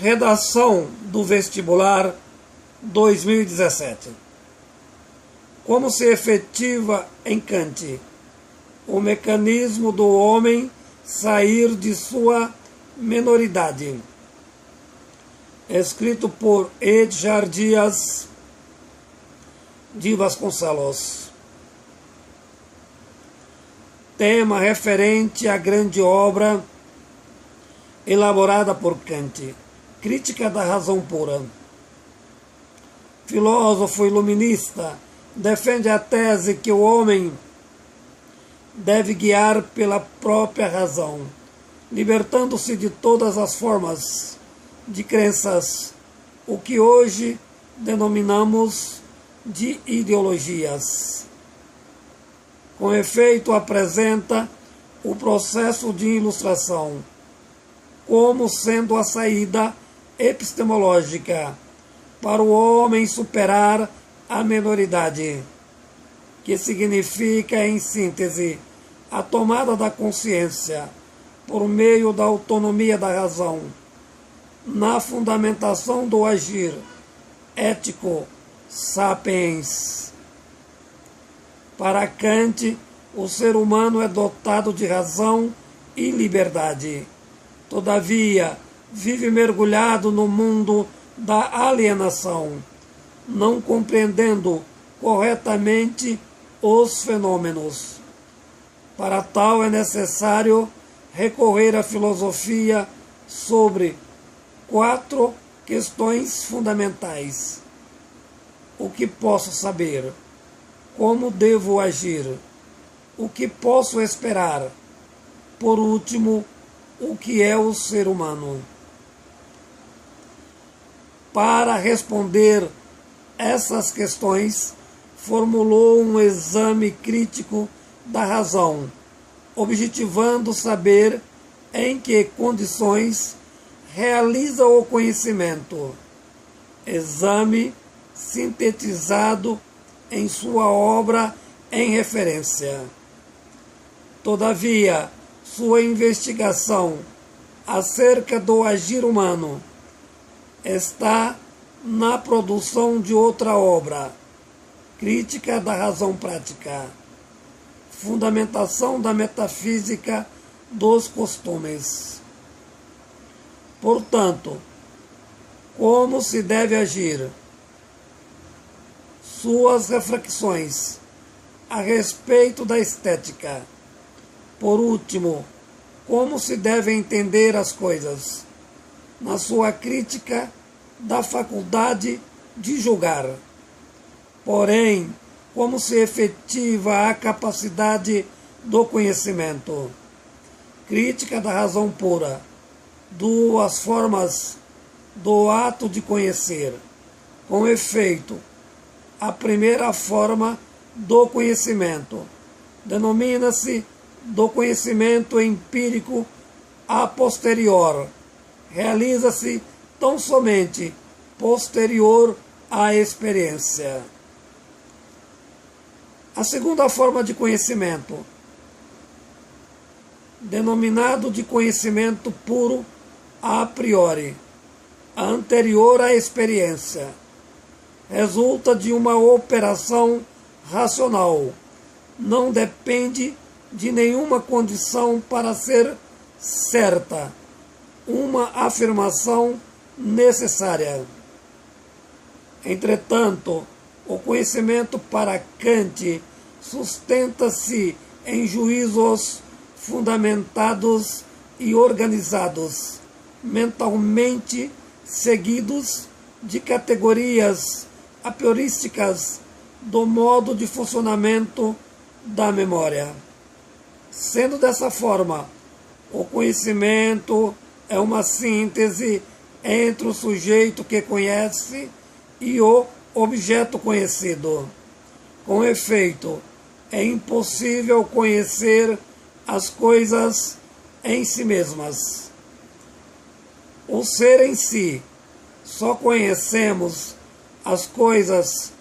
Redação do vestibular 2017. Como se efetiva em Kant o mecanismo do homem sair de sua menoridade. Escrito por Edgar Dias de Vasconcelos. Tema referente à grande obra elaborada por Kant, Crítica da Razão Pura. Filósofo iluminista, defende a tese que o homem deve guiar pela própria razão, libertando-se de todas as formas de crenças, o que hoje denominamos de ideologias. Com efeito, apresenta o processo de ilustração como sendo a saída epistemológica para o homem superar a menoridade, que significa, em síntese, a tomada da consciência por meio da autonomia da razão, na fundamentação do agir ético sapiens. Para Kant, o ser humano é dotado de razão e liberdade. Todavia, vive mergulhado no mundo da alienação, não compreendendo corretamente os fenômenos. Para tal é necessário recorrer à filosofia sobre 4 questões fundamentais: o que posso saber, como devo agir, o que posso esperar, por último, o que é o ser humano. Para responder essas questões, formulou um exame crítico da razão, objetivando saber em que condições realiza o conhecimento. Exame sintetizado em sua obra em referência. Todavia, sua investigação acerca do agir humano está na produção de outra obra, Crítica da Razão Prática, fundamentação da metafísica dos costumes. Portanto, como se deve agir? Suas reflexões a respeito da estética. Por último, como se devem entender as coisas, na sua crítica da faculdade de julgar. Porém, como se efetiva a capacidade do conhecimento. Crítica da razão pura, 2 formas do ato de conhecer. Com efeito, a primeira forma do conhecimento denomina-se do conhecimento empírico a posterior. Realiza-se tão somente posterior à experiência. A segunda forma de conhecimento, denominado de conhecimento puro a priori, anterior à experiência, resulta de uma operação racional, não depende de nenhuma condição para ser certa, uma afirmação necessária. Entretanto, o conhecimento para Kant sustenta-se em juízos fundamentados e organizados, mentalmente seguidos de categorias apriorísticas do modo de funcionamento da memória. Sendo dessa forma, o conhecimento é uma síntese entre o sujeito que conhece e o objeto conhecido. Com efeito, é impossível conhecer as coisas em si mesmas. O ser em si, só conhecemos as coisas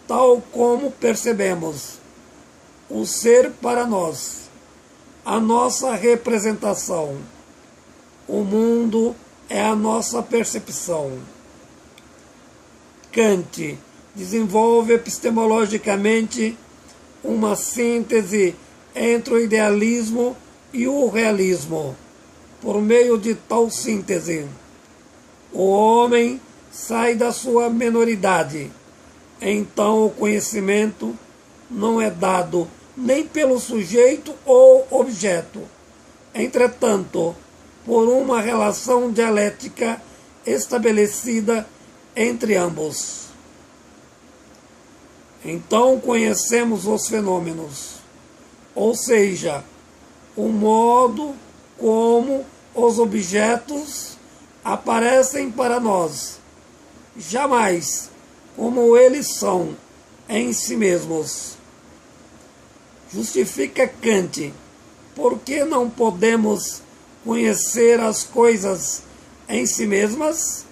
tal como percebemos. O ser para nós, a nossa representação. O mundo é a nossa percepção. Kant desenvolve epistemologicamente uma síntese entre o idealismo e o realismo. Por meio de tal síntese, o homem sai da sua menoridade. Então o conhecimento não é dado nem pelo sujeito ou objeto. Entretanto, por uma relação dialética estabelecida entre ambos. Então conhecemos os fenômenos, ou seja, o modo como os objetos aparecem para nós, jamais como eles são em si mesmos. Justifica Kant, por que não podemos conhecer as coisas em si mesmas?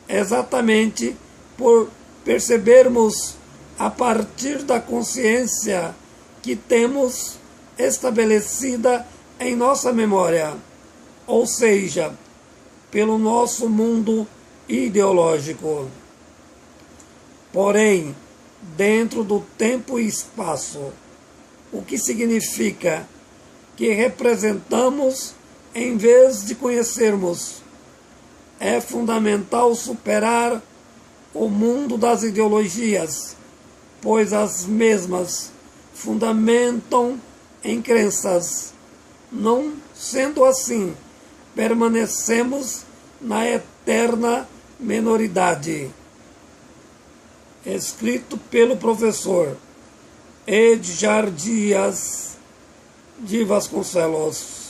Exatamente por percebermos a partir da consciência que temos estabelecida em nossa memória, ou seja, pelo nosso mundo ideológico. Porém, dentro do tempo e espaço, o que significa que representamos em vez de conhecermos. É fundamental superar o mundo das ideologias, pois as mesmas fundamentam em crenças. Não sendo assim, permanecemos na eterna menoridade. Escrito pelo professor Edgar Dias de Vasconcelos.